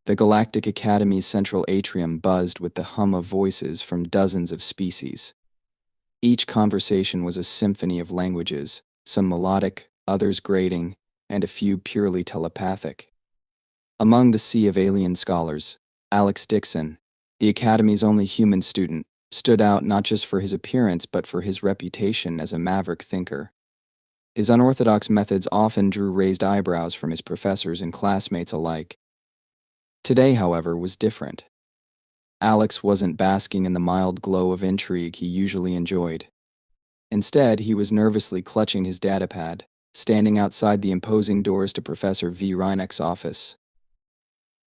The Galactic Academy's central atrium buzzed with the hum of voices from dozens of species. Each conversation was a symphony of languages, some melodic, others grating, and a few purely telepathic. Among the sea of alien scholars, Alex Dixon, the Academy's only human student, stood out not just for his appearance but for his reputation as a maverick thinker. His unorthodox methods often drew raised eyebrows from his professors and classmates alike. Today, however, was different. Alex wasn't basking in the mild glow of intrigue he usually enjoyed. Instead, he was nervously clutching his datapad, standing outside the imposing doors to Professor V. Reinek's office.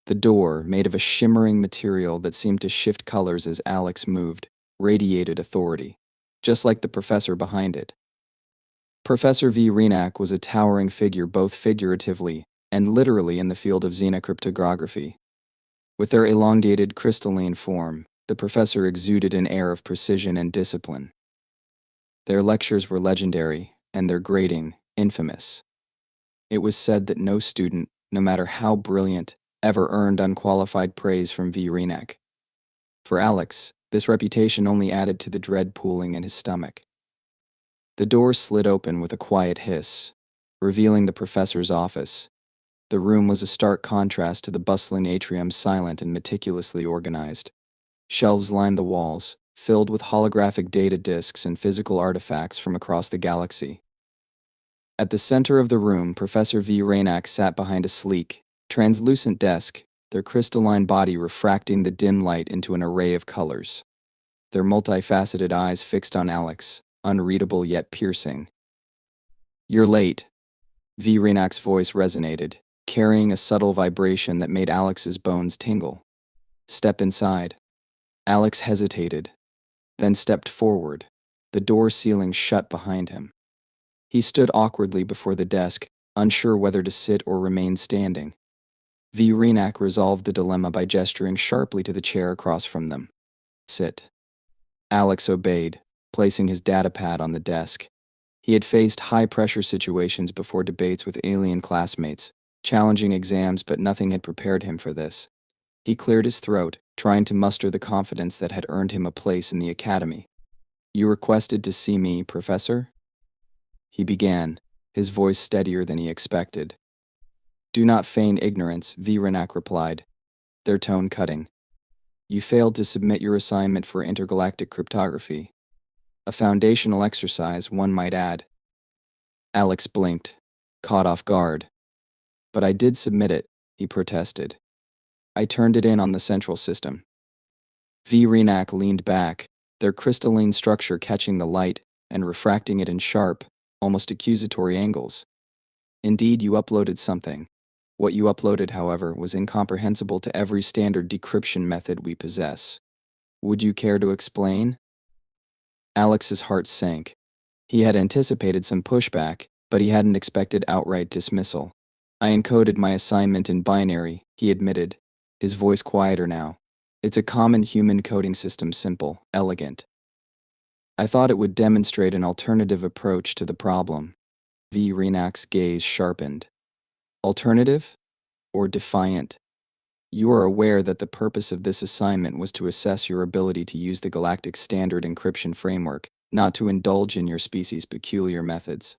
The door, made of a shimmering material that seemed to shift colors as Alex moved, radiated authority, just like the professor behind it. Professor V. Reinek was a towering figure both figuratively and literally in the field of xenocryptography. With their elongated crystalline form, the professor exuded an air of precision and discipline. Their lectures were legendary, and their grading infamous. It was said that no student, no matter how brilliant, ever earned unqualified praise from V. Reinek. For Alex, this reputation only added to the dread pooling in his stomach. The door slid open with a quiet hiss, revealing the professor's office. The room was a stark contrast to the bustling atrium, silent and meticulously organized. Shelves lined the walls, filled with holographic data disks and physical artifacts from across the galaxy. At the center of the room, Professor V. Reinek sat behind a sleek, translucent desk, their crystalline body refracting the dim light into an array of colors. Their multifaceted eyes fixed on Alex, unreadable yet piercing. "You're late." V. Reinek's voice resonated, carrying a subtle vibration that made Alex's bones tingle. "Step inside." Alex hesitated, then stepped forward, the door ceiling shut behind him. He stood awkwardly before the desk, unsure whether to sit or remain standing. V. Reinek resolved the dilemma by gesturing sharply to the chair across from them. "Sit." Alex obeyed, placing his datapad on the desk. He had faced high-pressure situations before debates with alien classmates, challenging exams, but nothing had prepared him for this. He cleared his throat, trying to muster the confidence that had earned him a place in the academy. "You requested to see me, Professor?" He began, his voice steadier than he expected. "Do not feign ignorance," V. Reinek replied, their tone cutting. "You failed to submit your assignment for intergalactic cryptography. A foundational exercise, one might add." Alex blinked, caught off guard. "But I did submit it," he protested. "I turned it in on the central system." V. Reinek leaned back, their crystalline structure catching the light and refracting it in sharp, almost accusatory angles. "Indeed, you uploaded something. What you uploaded, however, was incomprehensible to every standard decryption method we possess. Would you care to explain?" Alex's heart sank. He had anticipated some pushback, but he hadn't expected outright dismissal. "I encoded my assignment in binary," he admitted, his voice quieter now. "It's a common human coding system, simple, elegant. I thought it would demonstrate an alternative approach to the problem." V. Reinek's gaze sharpened. "Alternative? Or defiant? You are aware that the purpose of this assignment was to assess your ability to use the galactic standard encryption framework, not to indulge in your species' peculiar methods."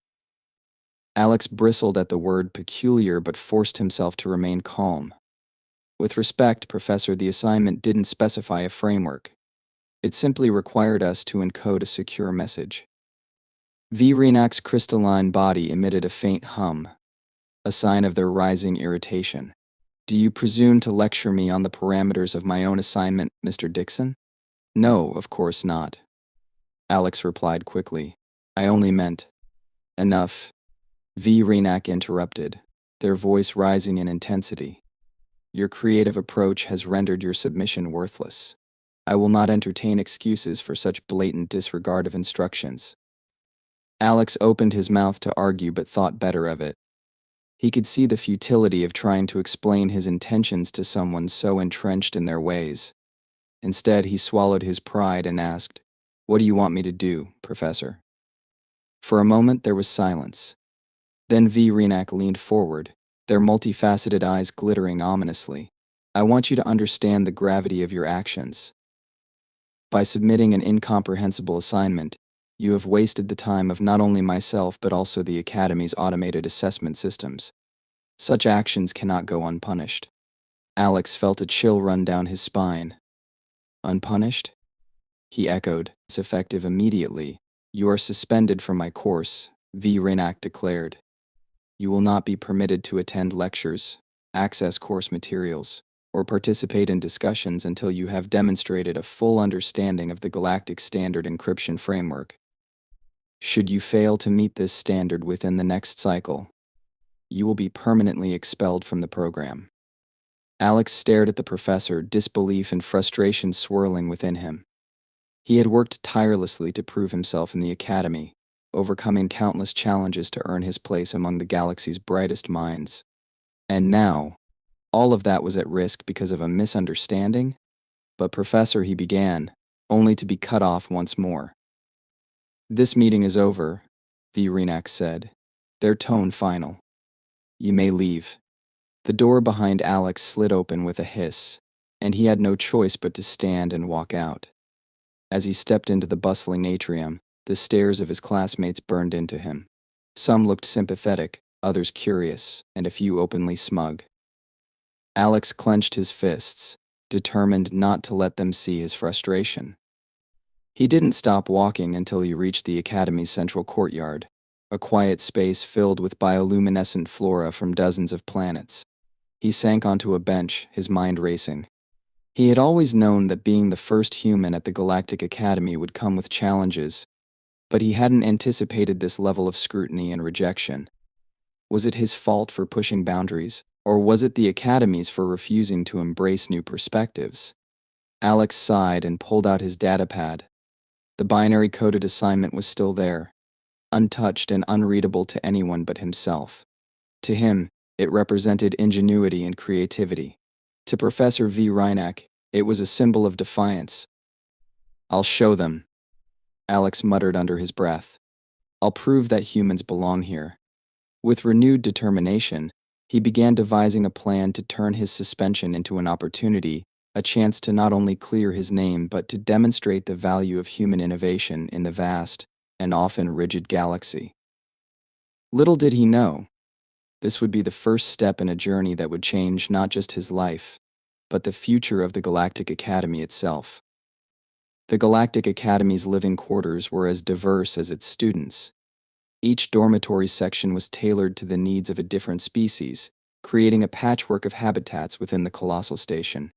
Alex bristled at the word peculiar but forced himself to remain calm. "With respect, Professor, the assignment didn't specify a framework. It simply required us to encode a secure message." V. Reinek's crystalline body emitted a faint hum, a sign of their rising irritation. "Do you presume to lecture me on the parameters of my own assignment, Mr. Dixon?" "No, of course not," Alex replied quickly. "I only meant—" "Enough," V. Reinek interrupted, their voice rising in intensity. "Your creative approach has rendered your submission worthless. I will not entertain excuses for such blatant disregard of instructions." Alex opened his mouth to argue but thought better of it. He could see the futility of trying to explain his intentions to someone so entrenched in their ways. Instead, he swallowed his pride and asked, "What do you want me to do, Professor?" For a moment, there was silence. Then V. Reinek leaned forward, their multifaceted eyes glittering ominously. I want you to understand the gravity of your actions. By submitting an incomprehensible assignment, you have wasted the time of not only myself but also the Academy's automated assessment systems. Such actions cannot go unpunished. Alex felt a chill run down his spine. Unpunished? He echoed. It's effective immediately. You are suspended from my course, V. Raynak declared. You will not be permitted to attend lectures, access course materials, or participate in discussions until you have demonstrated a full understanding of the Galactic Standard Encryption Framework. Should you fail to meet this standard within the next cycle, you will be permanently expelled from the program. Alex stared at the professor, disbelief and frustration swirling within him. He had worked tirelessly to prove himself in the Academy, overcoming countless challenges to earn his place among the galaxy's brightest minds. And now, all of that was at risk because of a misunderstanding? But Professor, he began, only to be cut off once more. This meeting is over, the Raynak said, their tone final. You may leave. The door behind Alex slid open with a hiss, and he had no choice but to stand and walk out. As he stepped into the bustling atrium, the stares of his classmates burned into him. Some looked sympathetic, others curious, and a few openly smug. Alex clenched his fists, determined not to let them see his frustration. He didn't stop walking until he reached the Academy's central courtyard, a quiet space filled with bioluminescent flora from dozens of planets. He sank onto a bench, his mind racing. He had always known that being the first human at the Galactic Academy would come with challenges, but he hadn't anticipated this level of scrutiny and rejection. Was it his fault for pushing boundaries, or was it the Academy's for refusing to embrace new perspectives? Alex sighed and pulled out his datapad. The binary-coded assignment was still there, untouched and unreadable to anyone but himself. To him, it represented ingenuity and creativity. To Professor V. Raynak, it was a symbol of defiance. I'll show them, Alex muttered under his breath. I'll prove that humans belong here. With renewed determination, he began devising a plan to turn his suspension into an opportunity, a chance to not only clear his name but to demonstrate the value of human innovation in the vast and often rigid galaxy. Little did he know, this would be the first step in a journey that would change not just his life, but the future of the Galactic Academy itself. The Galactic Academy's living quarters were as diverse as its students. Each dormitory section was tailored to the needs of a different species, creating a patchwork of habitats within the colossal station.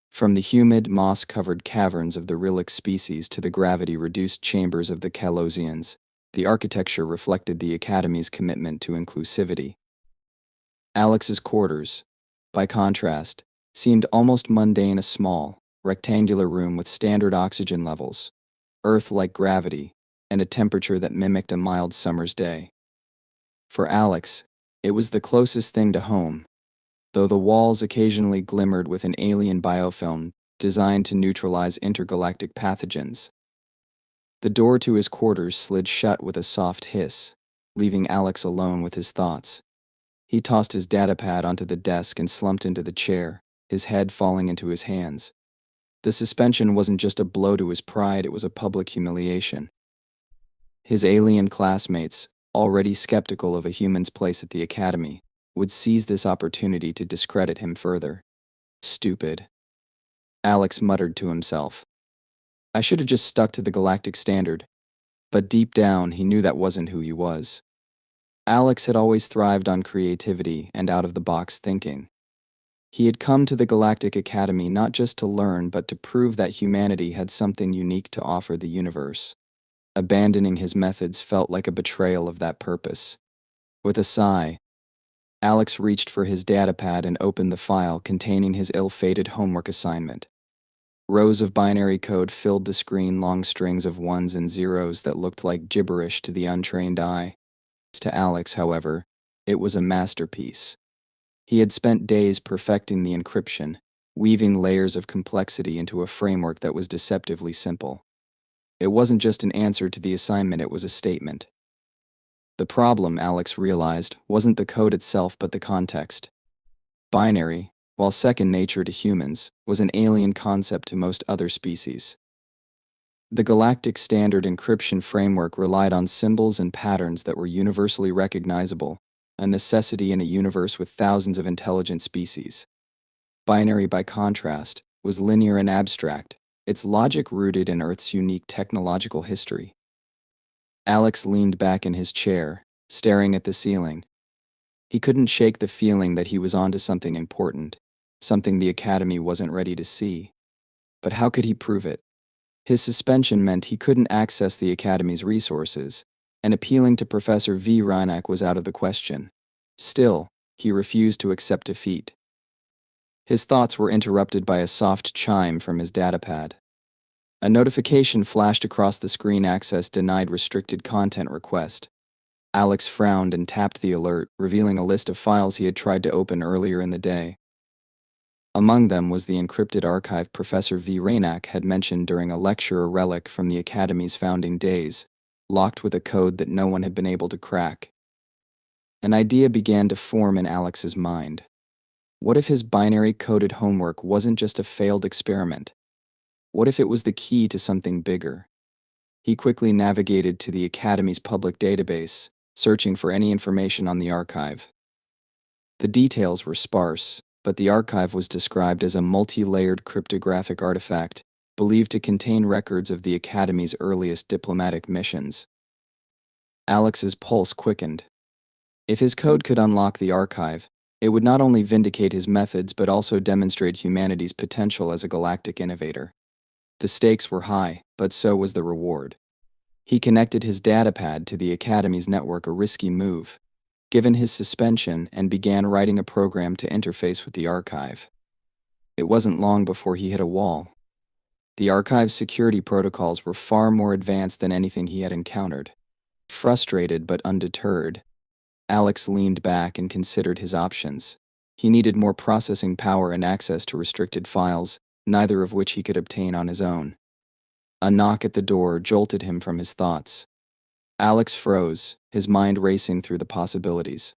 From the humid, moss-covered caverns of the Rillic species to the gravity-reduced chambers of the Kalosians, the architecture reflected the Academy's commitment to inclusivity. Alex's quarters, by contrast, seemed almost mundane, a small, rectangular room with standard oxygen levels, Earth-like gravity, and a temperature that mimicked a mild summer's day. For Alex, it was the closest thing to home, though the walls occasionally glimmered with an alien biofilm designed to neutralize intergalactic pathogens. The door to his quarters slid shut with a soft hiss, leaving Alex alone with his thoughts. He tossed his datapad onto the desk and slumped into the chair, his head falling into his hands. The suspension wasn't just a blow to his pride, it was a public humiliation. His alien classmates, already skeptical of a human's place at the Academy, would seize this opportunity to discredit him further. Stupid. Alex muttered to himself. I should have just stuck to the galactic standard. But deep down, he knew that wasn't who he was. Alex had always thrived on creativity and out-of-the-box thinking. He had come to the Galactic Academy not just to learn, but to prove that humanity had something unique to offer the universe. Abandoning his methods felt like a betrayal of that purpose. With a sigh, Alex reached for his datapad and opened the file containing his ill-fated homework assignment. Rows of binary code filled the screen, long strings of ones and zeros that looked like gibberish to the untrained eye. To Alex, however, it was a masterpiece. He had spent days perfecting the encryption, weaving layers of complexity into a framework that was deceptively simple. It wasn't just an answer to the assignment, it was a statement. The problem, Alex realized, wasn't the code itself but the context. Binary, while second nature to humans, was an alien concept to most other species. The galactic standard encryption framework relied on symbols and patterns that were universally recognizable, a necessity in a universe with thousands of intelligent species. Binary, by contrast, was linear and abstract, its logic rooted in Earth's unique technological history. Alex leaned back in his chair, staring at the ceiling. He couldn't shake the feeling that he was onto something important, something the Academy wasn't ready to see. But how could he prove it? His suspension meant he couldn't access the Academy's resources, and appealing to Professor V. Reinach was out of the question. Still, he refused to accept defeat. His thoughts were interrupted by a soft chime from his datapad. A notification flashed across the screen: access denied, restricted content request. Alex frowned and tapped the alert, revealing a list of files he had tried to open earlier in the day. Among them was the encrypted archive Professor V. Reinach had mentioned during a lecture, a relic from the Academy's founding days, locked with a code that no one had been able to crack. An idea began to form in Alex's mind. What if his binary-coded homework wasn't just a failed experiment? What if it was the key to something bigger? He quickly navigated to the Academy's public database, searching for any information on the archive. The details were sparse, but the archive was described as a multi-layered cryptographic artifact, believed to contain records of the Academy's earliest diplomatic missions. Alex's pulse quickened. If his code could unlock the archive, it would not only vindicate his methods but also demonstrate humanity's potential as a galactic innovator. The stakes were high, but so was the reward. He connected his datapad to the Academy's network, a risky move, given his suspension, and began writing a program to interface with the archive. It wasn't long before he hit a wall. The archive's security protocols were far more advanced than anything he had encountered. Frustrated but undeterred, Alex leaned back and considered his options. He needed more processing power and access to restricted files, neither of which he could obtain on his own. A knock at the door jolted him from his thoughts. Alex froze, his mind racing through the possibilities.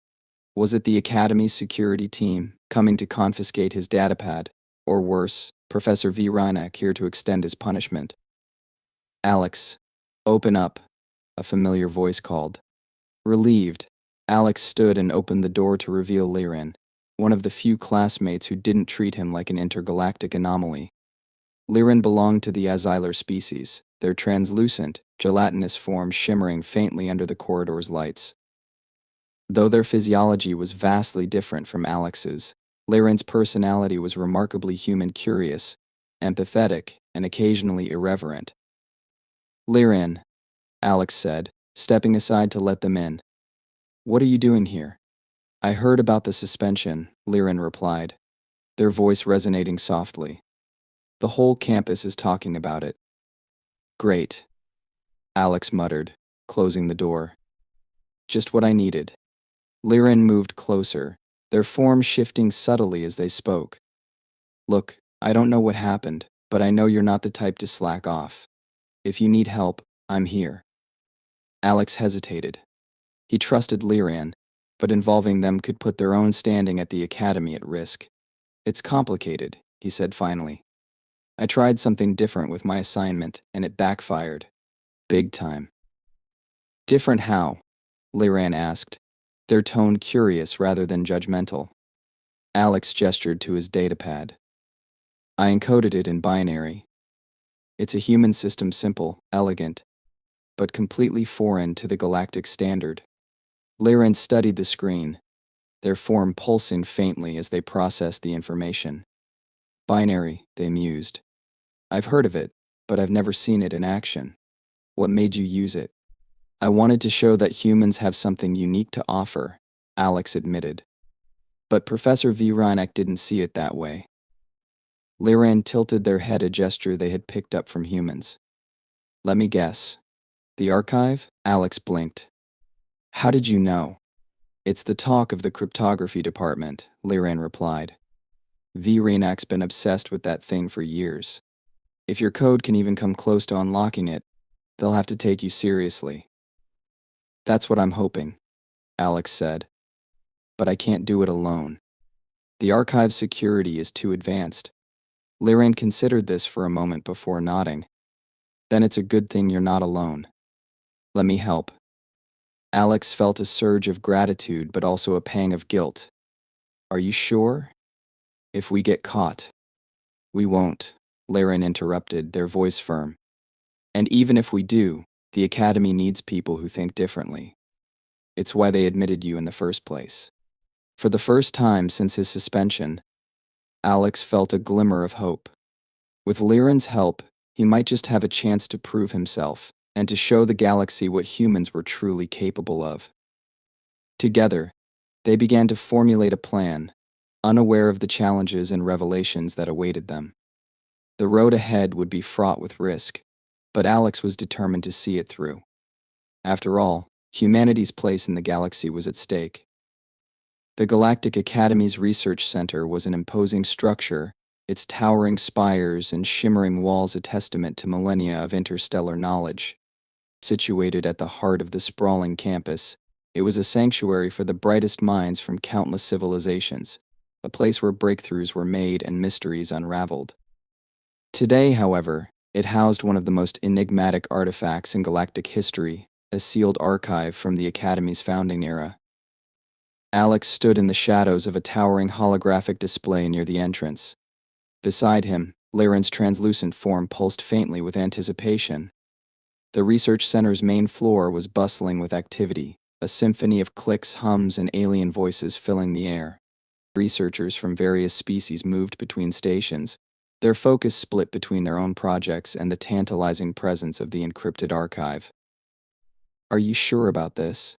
Was it the Academy's security team, coming to confiscate his datapad? Or worse, Professor V. Reinach here to extend his punishment? "Alex, open up," a familiar voice called. Relieved, Alex stood and opened the door to reveal Liren, one of the few classmates who didn't treat him like an intergalactic anomaly. Liren belonged to the Azylar species, their translucent, gelatinous form shimmering faintly under the corridor's lights. Though their physiology was vastly different from Alex's, Liren's personality was remarkably human, curious, empathetic, and occasionally irreverent. "Liren," Alex said, stepping aside to let them in. "What are you doing here?" "I heard about the suspension," Liren replied, their voice resonating softly. "The whole campus is talking about it." "Great," Alex muttered, closing the door. "Just what I needed." Liren moved closer, their form shifting subtly as they spoke. "Look, I don't know what happened, but I know you're not the type to slack off. If you need help, I'm here." Alex hesitated. He trusted Liren, but involving them could put their own standing at the Academy at risk. "It's complicated," he said finally. "I tried something different with my assignment, and it backfired. Big time." "Different how?" Liren asked, their tone curious rather than judgmental. Alex gestured to his datapad. "I encoded it in binary. It's a human system, simple, elegant, but completely foreign to the galactic standard." Liren studied the screen, their form pulsing faintly as they processed the information. "Binary," they mused. "I've heard of it, but I've never seen it in action. What made you use it?" "I wanted to show that humans have something unique to offer," Alex admitted. But Professor V. Reinach didn't see it that way. Liren tilted their head, a gesture they had picked up from humans. "Let me guess. The archive?" Alex blinked. "How did you know?" "It's the talk of the cryptography department," Liren replied. "V. Reinach's been obsessed with that thing for years. If your code can even come close to unlocking it, they'll have to take you seriously." "That's what I'm hoping," Alex said. "But I can't do it alone." The archive's security is too advanced. Lyran considered this for a moment before nodding. Then it's a good thing you're not alone. Let me help. Alex felt a surge of gratitude but also a pang of guilt. Are you sure? If we get caught. We won't, Lyran interrupted, their voice firm. And even if we do, the Academy needs people who think differently. It's why they admitted you in the first place. For the first time since his suspension, Alex felt a glimmer of hope. With Lyran's help, he might just have a chance to prove himself and to show the galaxy what humans were truly capable of. Together, they began to formulate a plan, unaware of the challenges and revelations that awaited them. The road ahead would be fraught with risk, but Alex was determined to see it through. After all, humanity's place in the galaxy was at stake. The Galactic Academy's research center was an imposing structure, its towering spires and shimmering walls a testament to millennia of interstellar knowledge. Situated at the heart of the sprawling campus, it was a sanctuary for the brightest minds from countless civilizations, a place where breakthroughs were made and mysteries unraveled. Today, however, it housed one of the most enigmatic artifacts in galactic history, a sealed archive from the Academy's founding era. Alex stood in the shadows of a towering holographic display near the entrance. Beside him, Lyran's translucent form pulsed faintly with anticipation. The research center's main floor was bustling with activity, a symphony of clicks, hums, and alien voices filling the air. Researchers from various species moved between stations, their focus split between their own projects and the tantalizing presence of the encrypted archive. Are you sure about this?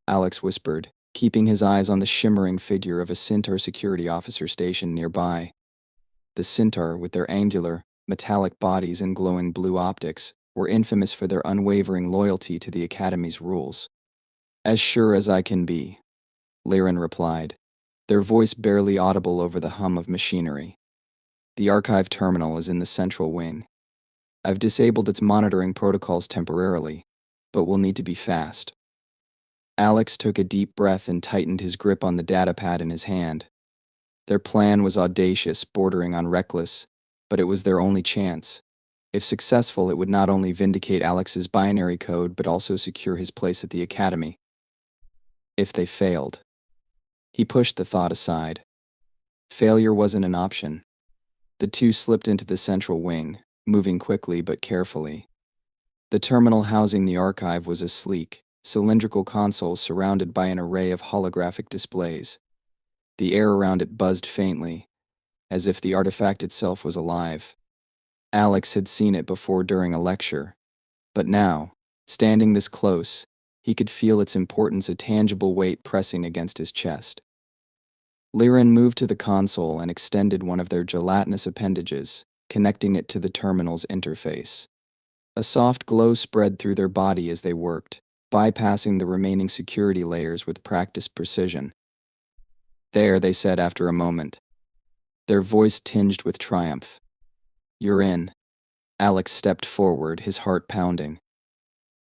Alex whispered, keeping his eyes on the shimmering figure of a Centaur security officer stationed nearby. The Centaur, with their angular, metallic bodies and glowing blue optics, were infamous for their unwavering loyalty to the Academy's rules. As sure as I can be, Lyran replied, their voice barely audible over the hum of machinery. The archive terminal is in the central wing. I've disabled its monitoring protocols temporarily, but we'll need to be fast. Alex took a deep breath and tightened his grip on the datapad in his hand. Their plan was audacious, bordering on reckless, but it was their only chance. If successful, it would not only vindicate Alex's binary code but also secure his place at the Academy. If they failed. He pushed the thought aside. Failure wasn't an option. The two slipped into the central wing, moving quickly but carefully. The terminal housing the archive was a sleek, cylindrical console surrounded by an array of holographic displays. The air around it buzzed faintly, as if the artifact itself was alive. Alex had seen it before during a lecture, but now, standing this close, he could feel its importance, a tangible weight pressing against his chest. Lyran moved to the console and extended one of their gelatinous appendages, connecting it to the terminal's interface. A soft glow spread through their body as they worked, bypassing the remaining security layers with practiced precision. There, they said after a moment, their voice tinged with triumph. You're in. Alex stepped forward, his heart pounding.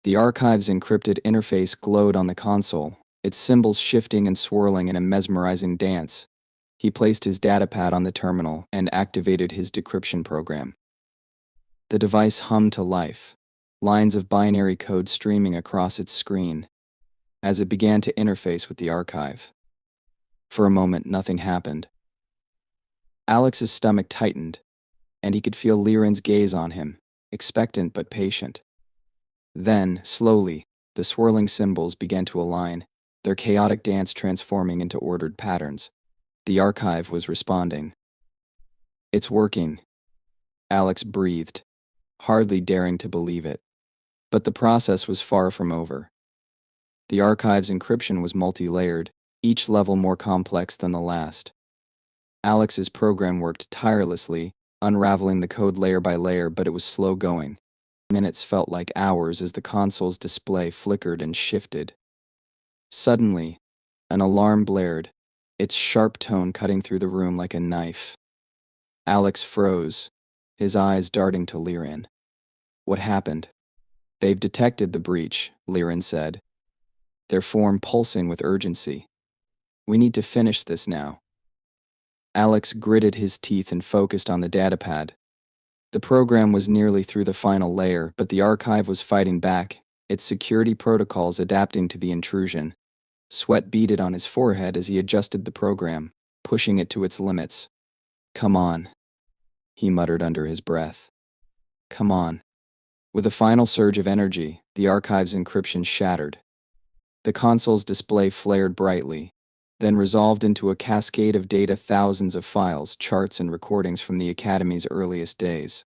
The archive's encrypted interface glowed on the console, its symbols shifting and swirling in a mesmerizing dance. He placed his datapad on the terminal and activated his decryption program. The device hummed to life, lines of binary code streaming across its screen, as it began to interface with the archive. For a moment, nothing happened. Alex's stomach tightened, and he could feel Lyran's gaze on him, expectant but patient. Then, slowly, the swirling symbols began to align, their chaotic dance transforming into ordered patterns. The archive was responding. It's working, Alex breathed, hardly daring to believe it. But the process was far from over. The archive's encryption was multi-layered, each level more complex than the last. Alex's program worked tirelessly, unraveling the code layer by layer, but it was slow going. Minutes felt like hours as the console's display flickered and shifted. Suddenly, an alarm blared, its sharp tone cutting through the room like a knife. Alex froze, his eyes darting to Lyran. What happened? They've detected the breach, Lyran said, their form pulsing with urgency. We need to finish this now. Alex gritted his teeth and focused on the datapad. The program was nearly through the final layer, but the archive was fighting back, its security protocols adapting to the intrusion. Sweat beaded on his forehead as he adjusted the program, pushing it to its limits. "Come on," he muttered under his breath. "Come on." With a final surge of energy, the archive's encryption shattered. The console's display flared brightly, then resolved into a cascade of data, thousands of files, charts, and recordings from the Academy's earliest days.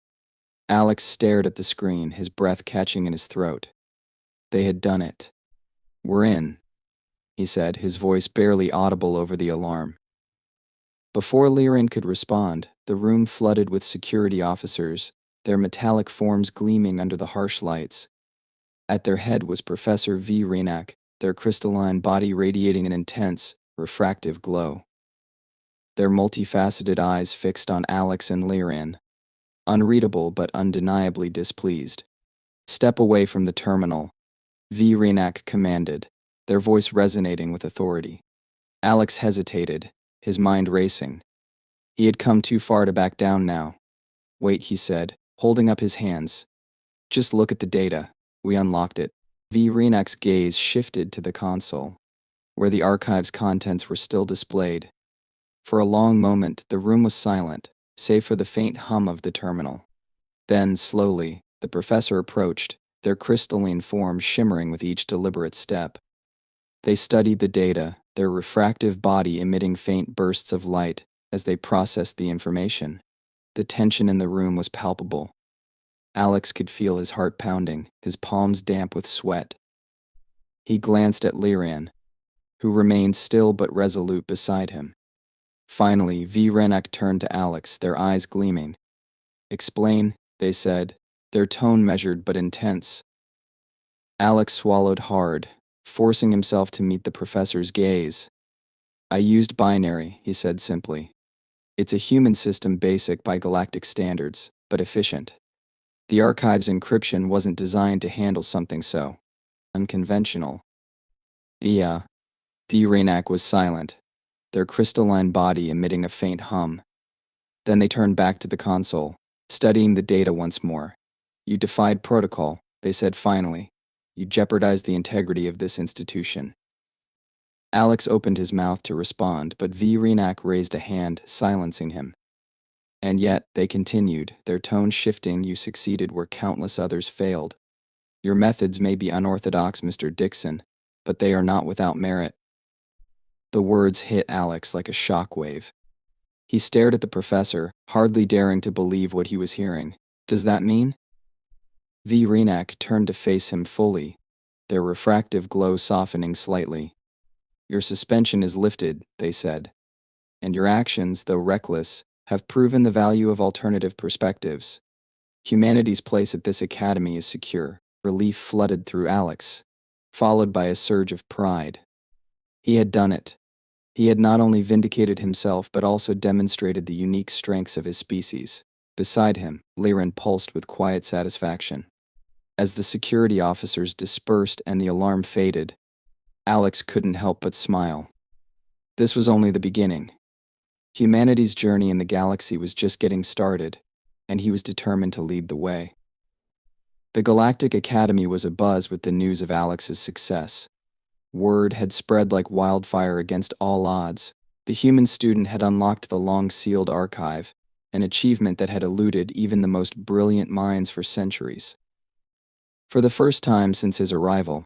Alex stared at the screen, his breath catching in his throat. They had done it. "We're in," he said, his voice barely audible over the alarm. Before Liren could respond, the room flooded with security officers, their metallic forms gleaming under the harsh lights. At their head was Professor V. Renak, their crystalline body radiating an intense, refractive glow. Their multifaceted eyes fixed on Alex and Liren, unreadable but undeniably displeased. "Step away from the terminal," V. Renak commanded, their voice resonating with authority. Alex hesitated, his mind racing. He had come too far to back down now. "Wait," he said, holding up his hands. "Just look at the data. We unlocked it." V. Renak's gaze shifted to the console, where the archive's contents were still displayed. For a long moment, the room was silent, save for the faint hum of the terminal. Then, slowly, the professor approached, their crystalline forms shimmering with each deliberate step. They studied the data, their refractive body emitting faint bursts of light as they processed the information. The tension in the room was palpable. Alex could feel his heart pounding, his palms damp with sweat. He glanced at Liren, who remained still but resolute beside him. Finally, V. Renak turned to Alex, their eyes gleaming. "Explain," they said, their tone measured but intense. Alex swallowed hard, forcing himself to meet the professor's gaze. "I used binary," he said simply. "It's a human system basic by galactic standards, but efficient. The archive's encryption wasn't designed to handle something so unconventional." "Yeah." V. Renak was silent, their crystalline body emitting a faint hum. Then they turned back to the console, studying the data once more. "You defied protocol," they said finally. "You jeopardized the integrity of this institution." Alex opened his mouth to respond, but V. Renak raised a hand, silencing him. "And yet," they continued, their tone shifting, "you succeeded where countless others failed. Your methods may be unorthodox, Mr. Dixon, but they are not without merit." The words hit Alex like a shockwave. He stared at the professor, hardly daring to believe what he was hearing. "Does that mean?" V. Renak turned to face him fully, their refractive glow softening slightly. "Your suspension is lifted," they said, "and your actions, though reckless, have proven the value of alternative perspectives. Humanity's place at this academy is secure." Relief flooded through Alex, followed by a surge of pride. He had done it. He had not only vindicated himself but also demonstrated the unique strengths of his species. Beside him, Liren pulsed with quiet satisfaction. As the security officers dispersed and the alarm faded, Alex couldn't help but smile. This was only the beginning. Humanity's journey in the galaxy was just getting started, and he was determined to lead the way. The Galactic Academy was abuzz with the news of Alex's success. Word had spread like wildfire against all odds. The human student had unlocked the long-sealed archive, an achievement that had eluded even the most brilliant minds for centuries. For the first time since his arrival,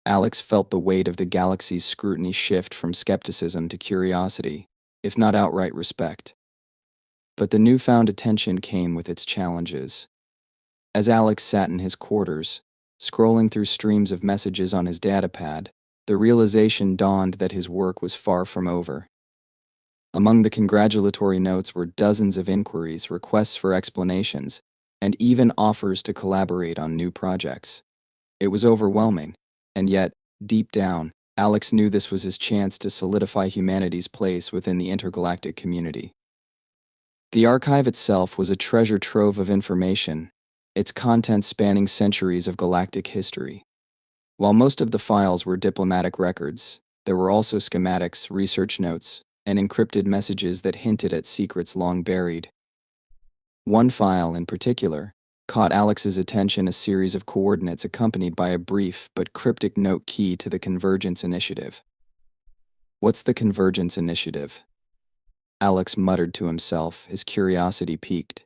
Alex felt the weight of the galaxy's scrutiny shift from skepticism to curiosity, if not outright respect. But the newfound attention came with its challenges. As Alex sat in his quarters, scrolling through streams of messages on his datapad, the realization dawned that his work was far from over. Among the congratulatory notes were dozens of inquiries, requests for explanations, and even offers to collaborate on new projects. It was overwhelming, and yet, deep down, Alex knew this was his chance to solidify humanity's place within the intergalactic community. The archive itself was a treasure trove of information, its contents spanning centuries of galactic history. While most of the files were diplomatic records, there were also schematics, research notes, and encrypted messages that hinted at secrets long buried. One file, in particular, caught Alex's attention: a series of coordinates accompanied by a brief but cryptic note key to the Convergence Initiative. "What's the Convergence Initiative?" Alex muttered to himself, his curiosity piqued.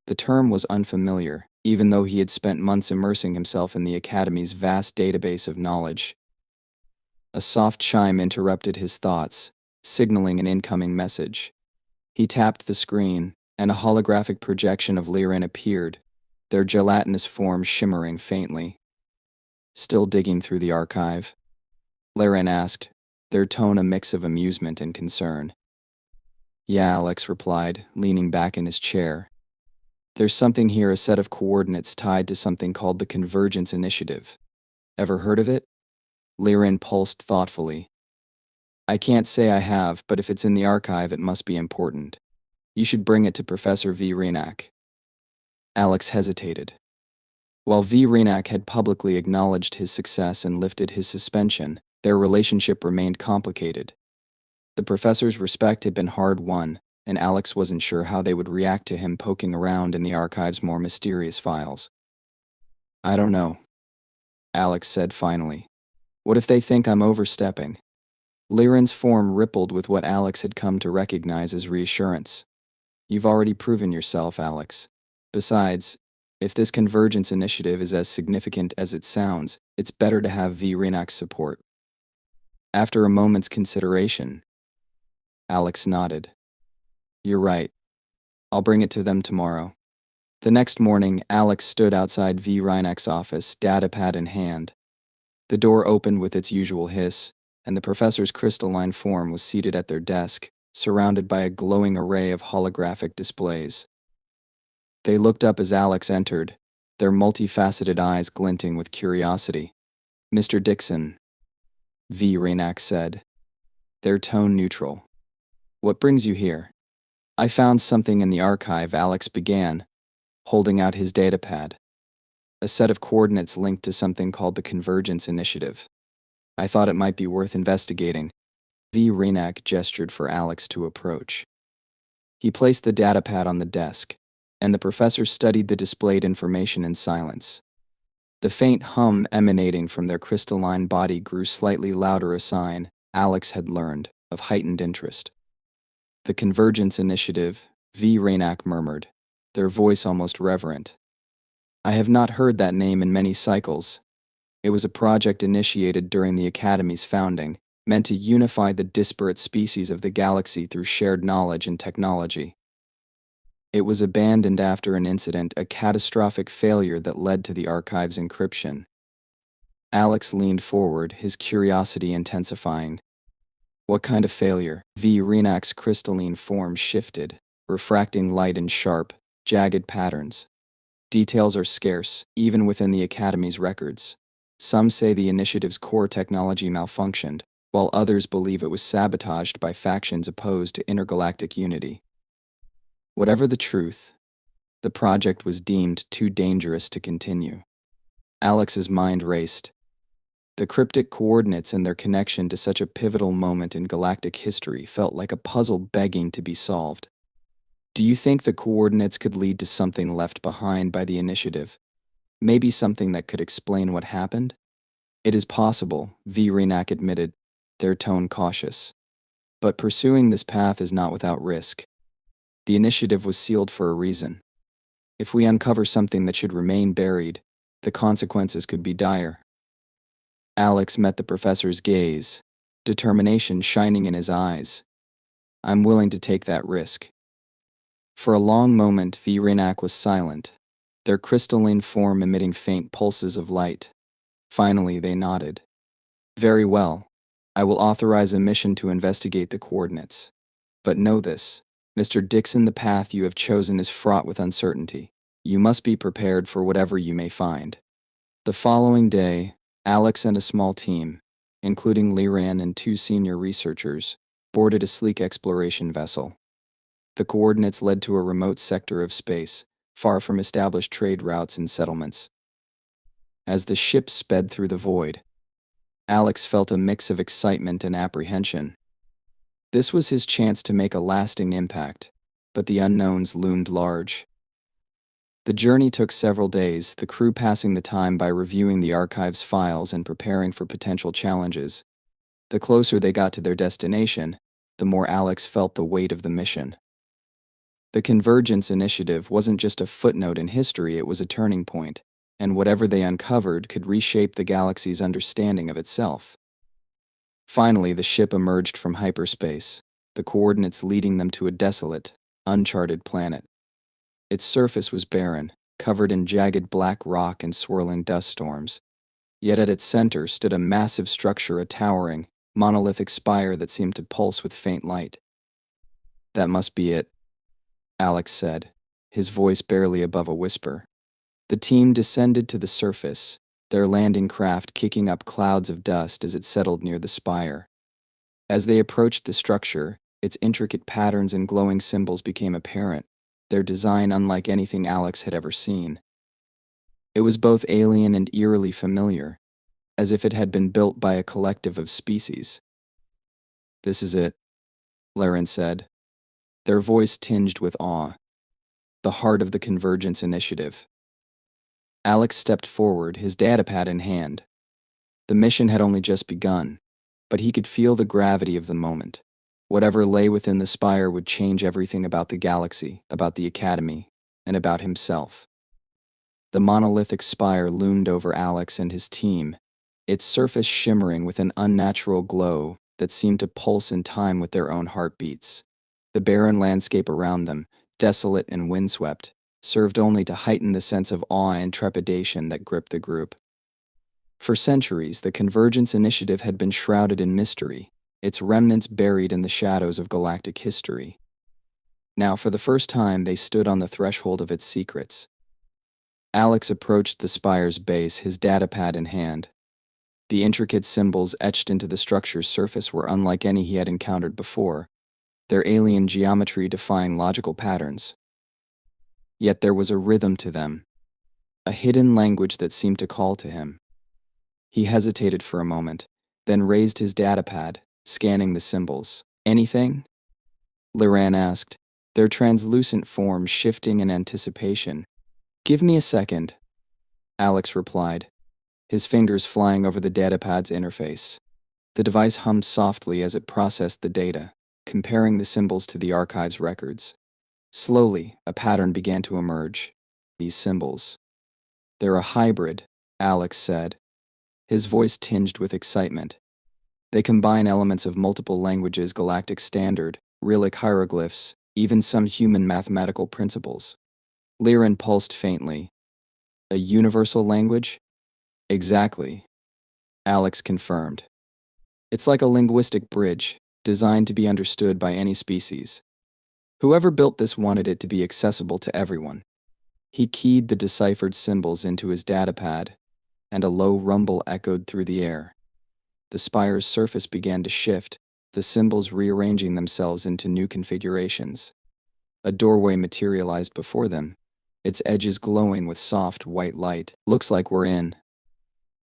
The term was unfamiliar, even though he had spent months immersing himself in the Academy's vast database of knowledge. A soft chime interrupted his thoughts, signaling an incoming message. He tapped the screen, and a holographic projection of Liren appeared, their gelatinous forms shimmering faintly. "Still digging through the archive?" Liren asked, their tone a mix of amusement and concern. "Yeah," Alex replied, leaning back in his chair. "There's something here, a set of coordinates tied to something called the Convergence Initiative. Ever heard of it?" Liren pulsed thoughtfully. "I can't say I have, but if it's in the archive, it must be important. You should bring it to Professor V. Renak." Alex hesitated. While V. Renak had publicly acknowledged his success and lifted his suspension, their relationship remained complicated. The professor's respect had been hard-won, and Alex wasn't sure how they would react to him poking around in the archive's more mysterious files. "I don't know," Alex said finally. "What if they think I'm overstepping?" Liren's form rippled with what Alex had come to recognize as reassurance. "You've already proven yourself, Alex. Besides, if this Convergence Initiative is as significant as it sounds, it's better to have V. Renak's support." After a moment's consideration, Alex nodded. "You're right. I'll bring it to them tomorrow." The next morning, Alex stood outside V. Renak's office, datapad in hand. The door opened with its usual hiss, and the professor's crystalline form was seated at their desk, surrounded by a glowing array of holographic displays. They looked up as Alex entered, their multifaceted eyes glinting with curiosity. "Mr. Dixon," V. Renak said, their tone neutral. "What brings you here?" "I found something in the archive," Alex began, holding out his datapad. "A set of coordinates linked to something called the Convergence Initiative. I thought it might be worth investigating." V. Renak gestured for Alex to approach. He placed the datapad on the desk, and the professor studied the displayed information in silence. The faint hum emanating from their crystalline body grew slightly louder, a sign, Alex had learned, of heightened interest. "The Convergence Initiative," V. Renak murmured, their voice almost reverent. "I have not heard that name in many cycles. It was a project initiated during the Academy's founding, meant to unify the disparate species of the galaxy through shared knowledge and technology. It was abandoned after an incident, a catastrophic failure that led to the archive's encryption." Alex leaned forward, his curiosity intensifying. "What kind of failure?" V. Renak's crystalline form shifted, refracting light in sharp, jagged patterns. "Details are scarce, even within the Academy's records. Some say the initiative's core technology malfunctioned, while others believe it was sabotaged by factions opposed to intergalactic unity. Whatever the truth, the project was deemed too dangerous to continue." Alex's mind raced. The cryptic coordinates and their connection to such a pivotal moment in galactic history felt like a puzzle begging to be solved. "Do you think the coordinates could lead to something left behind by the initiative? Maybe something that could explain what happened?" "It is possible," V. Renak admitted, their tone cautious. "But pursuing this path is not without risk. The initiative was sealed for a reason. If we uncover something that should remain buried, the consequences could be dire." Alex met the professor's gaze, determination shining in his eyes. "I'm willing to take that risk." For a long moment, V. Renak was silent, their crystalline form emitting faint pulses of light. Finally, they nodded. "Very well. I will authorize a mission to investigate the coordinates. But know this, Mr. Dixon, the path you have chosen is fraught with uncertainty. You must be prepared for whatever you may find." The following day, Alex and a small team, including Liren and 2 senior researchers, boarded a sleek exploration vessel. The coordinates led to a remote sector of space, far from established trade routes and settlements. As the ship sped through the void, Alex felt a mix of excitement and apprehension. This was his chance to make a lasting impact, but the unknowns loomed large. The journey took several days, the crew passing the time by reviewing the archive's files and preparing for potential challenges. The closer they got to their destination, the more Alex felt the weight of the mission. The Convergence initiative wasn't just a footnote in history, it was a turning point, and whatever they uncovered could reshape the galaxy's understanding of itself. Finally, the ship emerged from hyperspace, the coordinates leading them to a desolate, uncharted planet. Its surface was barren, covered in jagged black rock and swirling dust storms. Yet at its center stood a massive structure, a towering, monolithic spire that seemed to pulse with faint light. "That must be it," Alex said, his voice barely above a whisper. The team descended to the surface, their landing craft kicking up clouds of dust as it settled near the spire. As they approached the structure, its intricate patterns and glowing symbols became apparent, their design unlike anything Alex had ever seen. It was both alien and eerily familiar, as if it had been built by a collective of species. "This is it," Laren said, their voice tinged with awe. "The heart of the Convergence initiative." Alex stepped forward, his datapad in hand. The mission had only just begun, but he could feel the gravity of the moment. Whatever lay within the spire would change everything about the galaxy, about the Academy, and about himself. The monolithic spire loomed over Alex and his team, its surface shimmering with an unnatural glow that seemed to pulse in time with their own heartbeats. The barren landscape around them, desolate and windswept, served only to heighten the sense of awe and trepidation that gripped the group. For centuries, the Convergence initiative had been shrouded in mystery, its remnants buried in the shadows of galactic history. Now, for the first time, they stood on the threshold of its secrets. Alex approached the spire's base, his datapad in hand. The intricate symbols etched into the structure's surface were unlike any he had encountered before, their alien geometry defying logical patterns. Yet there was a rhythm to them, a hidden language that seemed to call to him. He hesitated for a moment, then raised his datapad, scanning the symbols. "Anything?" Liran asked, their translucent forms shifting in anticipation. "Give me a second," Alex replied, his fingers flying over the datapad's interface. The device hummed softly as it processed the data, comparing the symbols to the archive's records. Slowly, a pattern began to emerge. "These symbols. They're a hybrid," Alex said, his voice tinged with excitement. "They combine elements of multiple languages, galactic standard, Rillic hieroglyphs, even some human mathematical principles." Liran pulsed faintly. "A universal language?" "Exactly," Alex confirmed. "It's like a linguistic bridge, designed to be understood by any species. Whoever built this wanted it to be accessible to everyone." He keyed the deciphered symbols into his datapad, and a low rumble echoed through the air. The spire's surface began to shift, the symbols rearranging themselves into new configurations. A doorway materialized before them, its edges glowing with soft white light. "Looks like we're in,"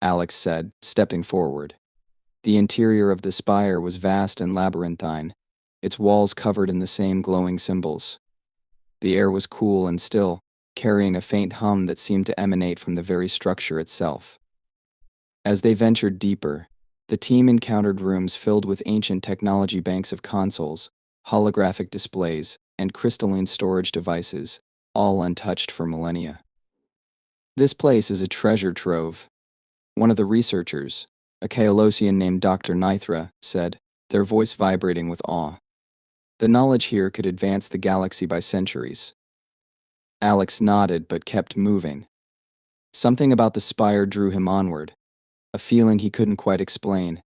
Alex said, stepping forward. The interior of the spire was vast and labyrinthine, its walls covered in the same glowing symbols. The air was cool and still, carrying a faint hum that seemed to emanate from the very structure itself. As they ventured deeper, the team encountered rooms filled with ancient technology, banks of consoles, holographic displays, and crystalline storage devices, all untouched for millennia. "This place is a treasure trove," one of the researchers, a Kaolosian named Dr. Nithra, said, their voice vibrating with awe. "The knowledge here could advance the galaxy by centuries." Alex nodded but kept moving. Something about the spire drew him onward, a feeling he couldn't quite explain.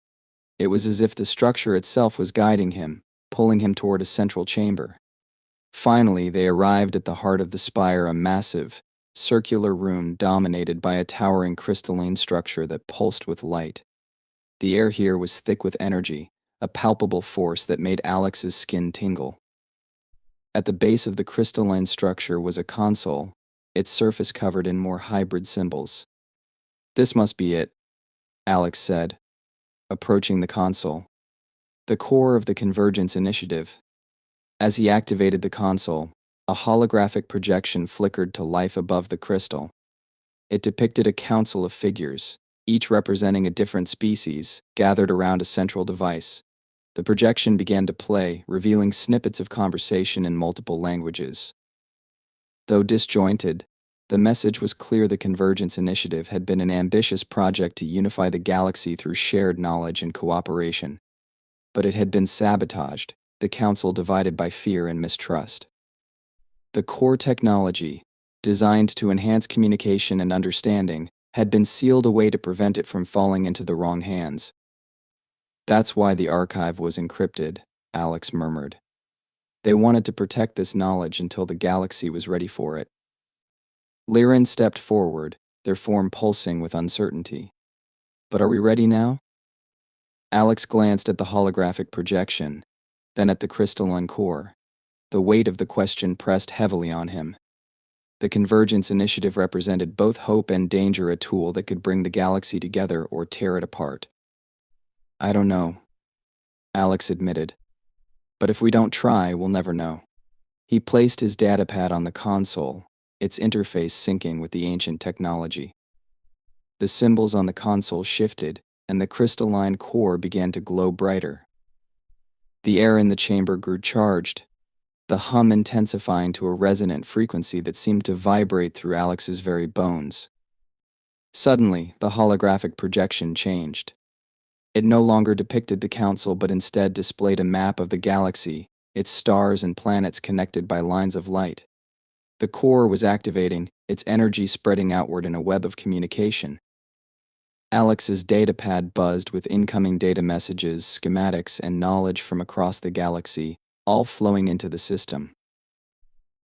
It was as if the structure itself was guiding him, pulling him toward a central chamber. Finally, they arrived at the heart of the spire, a massive, circular room dominated by a towering crystalline structure that pulsed with light. The air here was thick with energy, a palpable force that made Alex's skin tingle. At the base of the crystalline structure was a console, its surface covered in more hybrid symbols. "This must be it," Alex said, approaching the console. the core of the Convergence Initiative. As he activated the console, a holographic projection flickered to life above the crystal. It depicted a council of figures, each representing a different species, gathered around a central device. The projection began to play, revealing snippets of conversation in multiple languages. Though disjointed, the message was clear: the Convergence Initiative had been an ambitious project to unify the galaxy through shared knowledge and cooperation. But it had been sabotaged, the Council divided by fear and mistrust. The core technology, designed to enhance communication and understanding, had been sealed away to prevent it from falling into the wrong hands. "That's why the archive was encrypted," Alex murmured. "They wanted to protect this knowledge until the galaxy was ready for it." Liren stepped forward, their form pulsing with uncertainty. "But are we ready now?" Alex glanced at the holographic projection, then at the crystalline core. The weight of the question pressed heavily on him. The Convergence Initiative represented both hope and danger, a tool that could bring the galaxy together or tear it apart. "I don't know," Alex admitted. "But if we don't try, we'll never know." He placed his datapad on the console, its interface syncing with the ancient technology. The symbols on the console shifted, and the crystalline core began to glow brighter. The air in the chamber grew charged, the hum intensifying to a resonant frequency that seemed to vibrate through Alex's very bones. Suddenly, the holographic projection changed. It no longer depicted the Council but instead displayed a map of the galaxy, its stars and planets connected by lines of light. The core was activating, its energy spreading outward in a web of communication. Alex's datapad buzzed with incoming data messages, schematics, and knowledge from across the galaxy, all flowing into the system.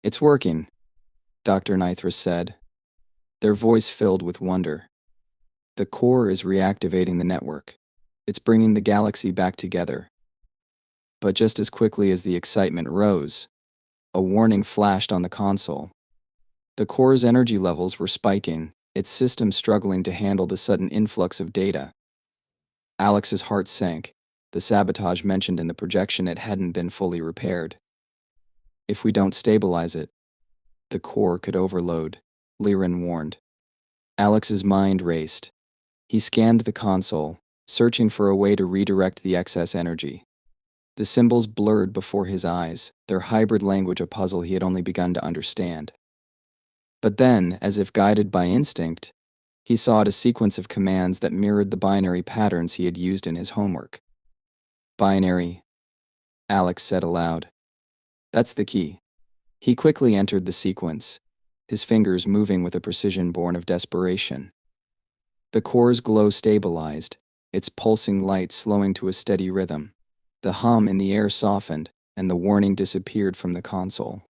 "It's working," Dr. Nithra said, their voice filled with wonder. "The core is reactivating the network. It's bringing the galaxy back together." But just as quickly as the excitement rose, a warning flashed on the console. The core's energy levels were spiking, its system struggling to handle the sudden influx of data. Alex's heart sank. The sabotage mentioned in the projection, it hadn't been fully repaired. "If we don't stabilize it, the core could overload," Liren warned. Alex's mind raced. He scanned the console, searching for a way to redirect the excess energy. The symbols blurred before his eyes, their hybrid language a puzzle he had only begun to understand. But then, as if guided by instinct, he saw a sequence of commands that mirrored the binary patterns he had used in his homework. "Binary," Alex said aloud. "That's the key." He quickly entered the sequence, his fingers moving with a precision born of desperation. The core's glow stabilized, its pulsing light slowing to a steady rhythm. The hum in the air softened, and the warning disappeared from the console.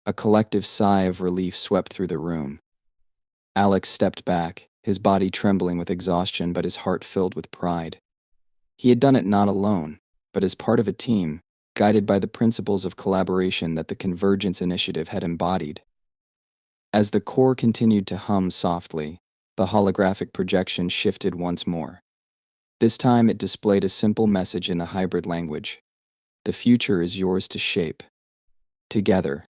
A collective sigh of relief swept through the room. Alex stepped back, his body trembling with exhaustion but his heart filled with pride. He had done it not alone, but as part of a team, guided by the principles of collaboration that the Convergence Initiative had embodied. As the core continued to hum softly, the holographic projection shifted once more. This time it displayed a simple message in the hybrid language. "The future is yours to shape." Together,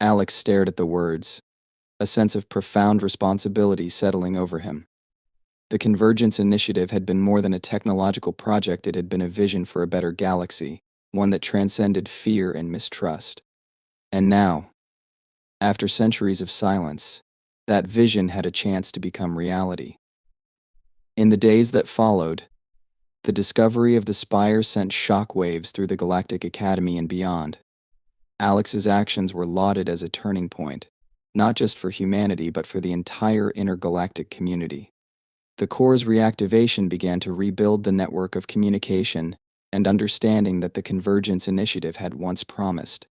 Alex stared at the words, a sense of profound responsibility settling over him. The Convergence Initiative had been more than a technological project, it had been a vision for a better galaxy, one that transcended fear and mistrust. And now, after centuries of silence, that vision had a chance to become reality. In the days that followed, the discovery of the spire sent shockwaves through the Galactic Academy and beyond. Alex's actions were lauded as a turning point, not just for humanity but for the entire intergalactic community. The core's reactivation began to rebuild the network of communication and understanding that the Convergence Initiative had once promised.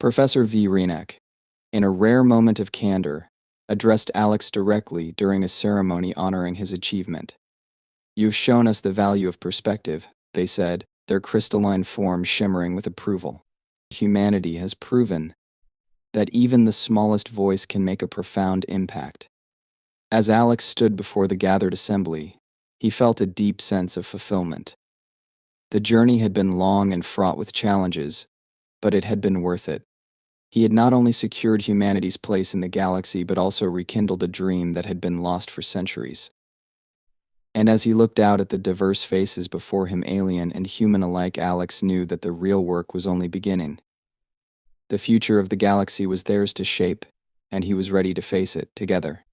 Professor V. Renak, in a rare moment of candor, addressed Alex directly during a ceremony honoring his achievement. "You've shown us the value of perspective," they said, their crystalline form shimmering with approval. "Humanity has proven that even the smallest voice can make a profound impact." As Alex stood before the gathered assembly, he felt a deep sense of fulfillment. The journey had been long and fraught with challenges, but it had been worth it. He had not only secured humanity's place in the galaxy but also rekindled a dream that had been lost for centuries. And as he looked out at the diverse faces before him, alien and human alike, Alex knew that the real work was only beginning. The future of the galaxy was theirs to shape, and he was ready to face it together.